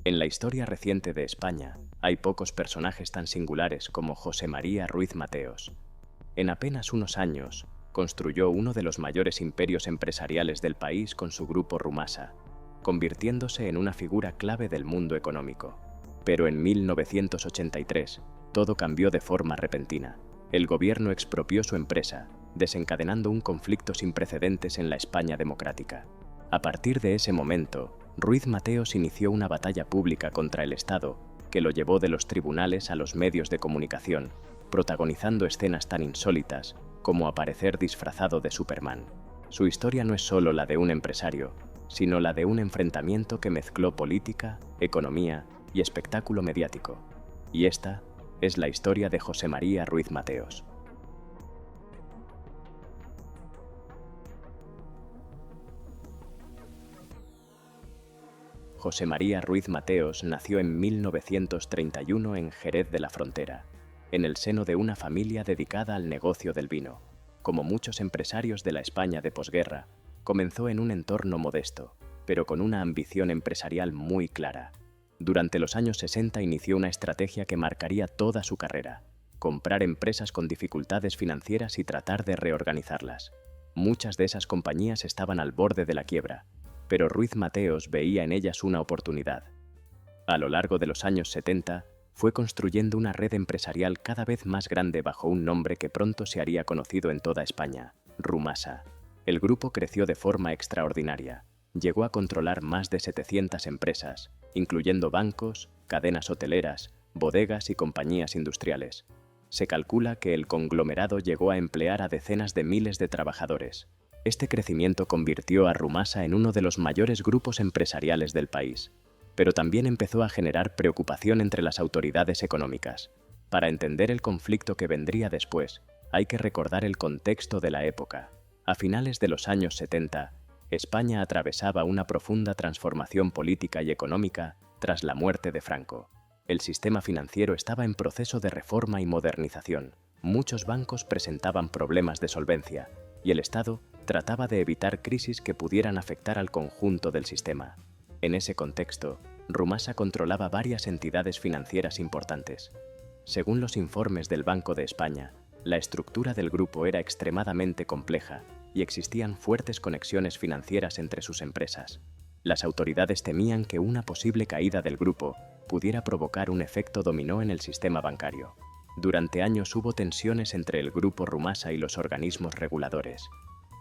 En la historia reciente de España, hay pocos personajes tan singulares como José María Ruiz Mateos. En apenas unos años, construyó uno de los mayores imperios empresariales del país con su grupo Rumasa, convirtiéndose en una figura clave del mundo económico. Pero en 1983, todo cambió de forma repentina. El gobierno expropió su empresa, desencadenando un conflicto sin precedentes en la España democrática. A partir de ese momento, Ruiz Mateos inició una batalla pública contra el Estado, que lo llevó de los tribunales a los medios de comunicación, protagonizando escenas tan insólitas como aparecer disfrazado de Superman. Su historia no es solo la de un empresario, sino la de un enfrentamiento que mezcló política, economía y espectáculo mediático. Y esta es la historia de José María Ruiz Mateos. José María Ruiz Mateos nació en 1931 en Jerez de la Frontera, en el seno de una familia dedicada al negocio del vino. Como muchos empresarios de la España de posguerra, comenzó en un entorno modesto, pero con una ambición empresarial muy clara. Durante los años 60 inició una estrategia que marcaría toda su carrera: comprar empresas con dificultades financieras y tratar de reorganizarlas. Muchas de esas compañías estaban al borde de la quiebra, pero Ruiz Mateos veía en ellas una oportunidad. A lo largo de los años 70, fue construyendo una red empresarial cada vez más grande bajo un nombre que pronto se haría conocido en toda España: Rumasa. El grupo creció de forma extraordinaria. Llegó a controlar más de 700 empresas, incluyendo bancos, cadenas hoteleras, bodegas y compañías industriales. Se calcula que el conglomerado llegó a emplear a decenas de miles de trabajadores. Este crecimiento convirtió a Rumasa en uno de los mayores grupos empresariales del país, pero también empezó a generar preocupación entre las autoridades económicas. Para entender el conflicto que vendría después, hay que recordar el contexto de la época. A finales de los años 70, España atravesaba una profunda transformación política y económica tras la muerte de Franco. El sistema financiero estaba en proceso de reforma y modernización. Muchos bancos presentaban problemas de solvencia, y el Estado trataba de evitar crisis que pudieran afectar al conjunto del sistema. En ese contexto, Rumasa controlaba varias entidades financieras importantes. Según los informes del Banco de España, la estructura del grupo era extremadamente compleja y existían fuertes conexiones financieras entre sus empresas. Las autoridades temían que una posible caída del grupo pudiera provocar un efecto dominó en el sistema bancario. Durante años hubo tensiones entre el grupo Rumasa y los organismos reguladores.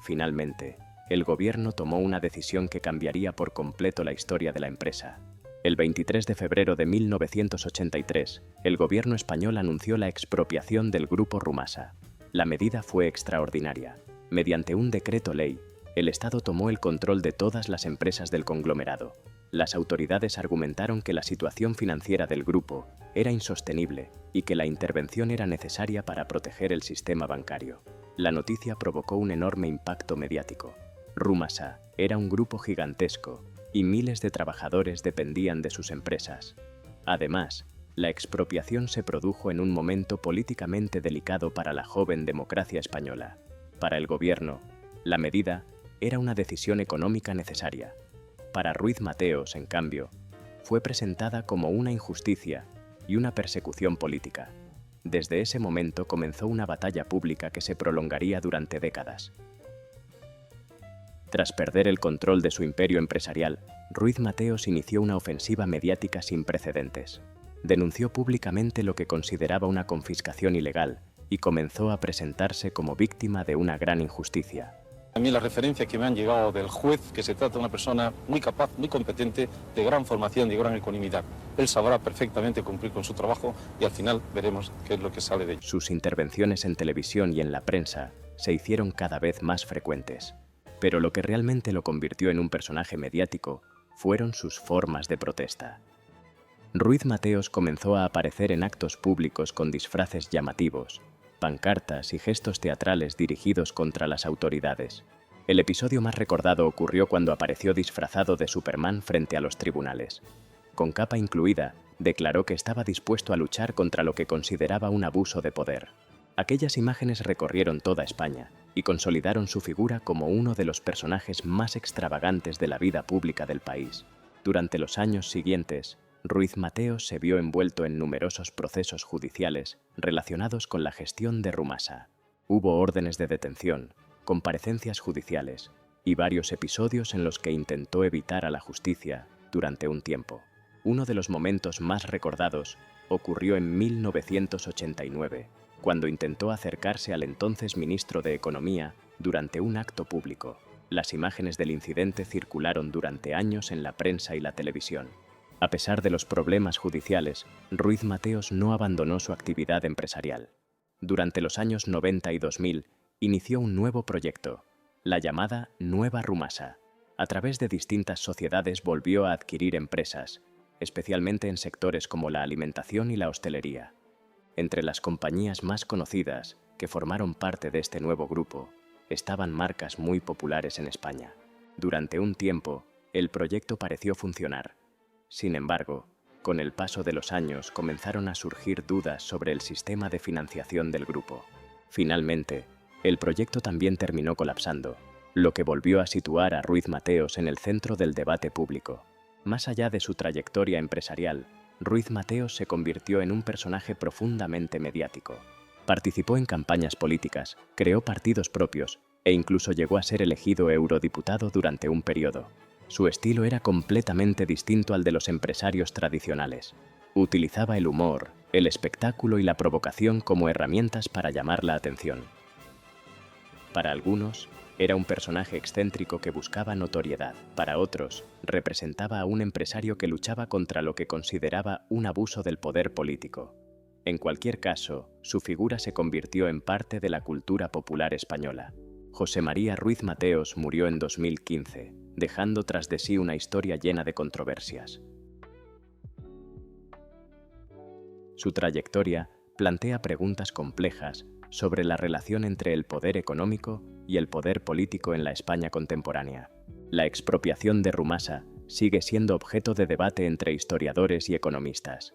Finalmente, el gobierno tomó una decisión que cambiaría por completo la historia de la empresa. El 23 de febrero de 1983, el gobierno español anunció la expropiación del grupo Rumasa. La medida fue extraordinaria. Mediante un decreto ley, el Estado tomó el control de todas las empresas del conglomerado. Las autoridades argumentaron que la situación financiera del grupo era insostenible y que la intervención era necesaria para proteger el sistema bancario. La noticia provocó un enorme impacto mediático. Rumasa era un grupo gigantesco y miles de trabajadores dependían de sus empresas. Además, la expropiación se produjo en un momento políticamente delicado para la joven democracia española. Para el gobierno, la medida era una decisión económica necesaria. Para Ruiz Mateos, en cambio, fue presentada como una injusticia y una persecución política. Desde ese momento comenzó una batalla pública que se prolongaría durante décadas. Tras perder el control de su imperio empresarial, Ruiz Mateos inició una ofensiva mediática sin precedentes. Denunció públicamente lo que consideraba una confiscación ilegal y comenzó a presentarse como víctima de una gran injusticia. A mí las referencias que me han llegado del juez, que se trata de una persona muy capaz, muy competente, de gran formación y de gran ecuanimidad. Él sabrá perfectamente cumplir con su trabajo y al final veremos qué es lo que sale de ello. Sus intervenciones en televisión y en la prensa se hicieron cada vez más frecuentes. Pero lo que realmente lo convirtió en un personaje mediático fueron sus formas de protesta. Ruiz Mateos comenzó a aparecer en actos públicos con disfraces llamativos, pancartas y gestos teatrales dirigidos contra las autoridades. El episodio más recordado ocurrió cuando apareció disfrazado de Superman frente a los tribunales. Con capa incluida, declaró que estaba dispuesto a luchar contra lo que consideraba un abuso de poder. Aquellas imágenes recorrieron toda España y consolidaron su figura como uno de los personajes más extravagantes de la vida pública del país. Durante los años siguientes, Ruiz Mateos se vio envuelto en numerosos procesos judiciales relacionados con la gestión de Rumasa. Hubo órdenes de detención, comparecencias judiciales y varios episodios en los que intentó evitar a la justicia durante un tiempo. Uno de los momentos más recordados ocurrió en 1989, cuando intentó acercarse al entonces ministro de Economía durante un acto público. Las imágenes del incidente circularon durante años en la prensa y la televisión. A pesar de los problemas judiciales, Ruiz Mateos no abandonó su actividad empresarial. Durante los años 90 y 2000, inició un nuevo proyecto, la llamada Nueva Rumasa. A través de distintas sociedades volvió a adquirir empresas, especialmente en sectores como la alimentación y la hostelería. Entre las compañías más conocidas que formaron parte de este nuevo grupo, estaban marcas muy populares en España. Durante un tiempo, el proyecto pareció funcionar. Sin embargo, con el paso de los años comenzaron a surgir dudas sobre el sistema de financiación del grupo. Finalmente, el proyecto también terminó colapsando, lo que volvió a situar a Ruiz Mateos en el centro del debate público. Más allá de su trayectoria empresarial, Ruiz Mateos se convirtió en un personaje profundamente mediático. Participó en campañas políticas, creó partidos propios e incluso llegó a ser elegido eurodiputado durante un periodo. Su estilo era completamente distinto al de los empresarios tradicionales. Utilizaba el humor, el espectáculo y la provocación como herramientas para llamar la atención. Para algunos, era un personaje excéntrico que buscaba notoriedad. Para otros, representaba a un empresario que luchaba contra lo que consideraba un abuso del poder político. En cualquier caso, su figura se convirtió en parte de la cultura popular española. José María Ruiz Mateos murió en 2015, dejando tras de sí una historia llena de controversias. Su trayectoria plantea preguntas complejas sobre la relación entre el poder económico y el poder político en la España contemporánea. La expropiación de Rumasa sigue siendo objeto de debate entre historiadores y economistas.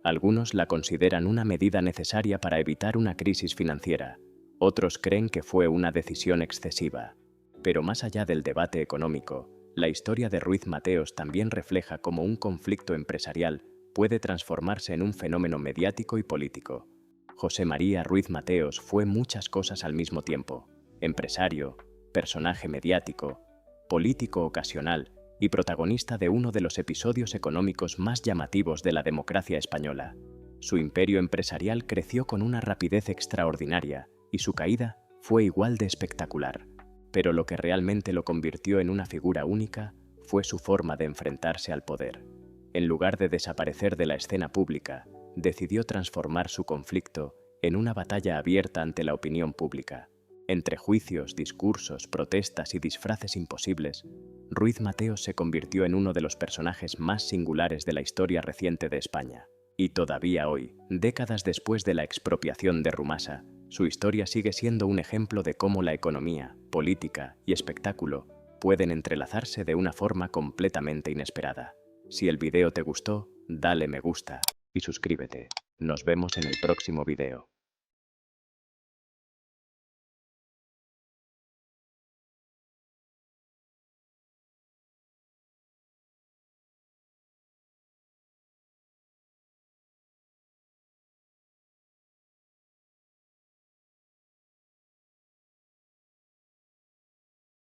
Algunos la consideran una medida necesaria para evitar una crisis financiera, otros creen que fue una decisión excesiva. Pero más allá del debate económico, la historia de Ruiz Mateos también refleja cómo un conflicto empresarial puede transformarse en un fenómeno mediático y político. José María Ruiz Mateos fue muchas cosas al mismo tiempo: empresario, personaje mediático, político ocasional y protagonista de uno de los episodios económicos más llamativos de la democracia española. Su imperio empresarial creció con una rapidez extraordinaria y su caída fue igual de espectacular. Pero lo que realmente lo convirtió en una figura única fue su forma de enfrentarse al poder. En lugar de desaparecer de la escena pública, decidió transformar su conflicto en una batalla abierta ante la opinión pública. Entre juicios, discursos, protestas y disfraces imposibles, Ruiz Mateos se convirtió en uno de los personajes más singulares de la historia reciente de España. Y todavía hoy, décadas después de la expropiación de Rumasa, su historia sigue siendo un ejemplo de cómo la economía, política y espectáculo pueden entrelazarse de una forma completamente inesperada. Si el video te gustó, dale me gusta y suscríbete. Nos vemos en el próximo video.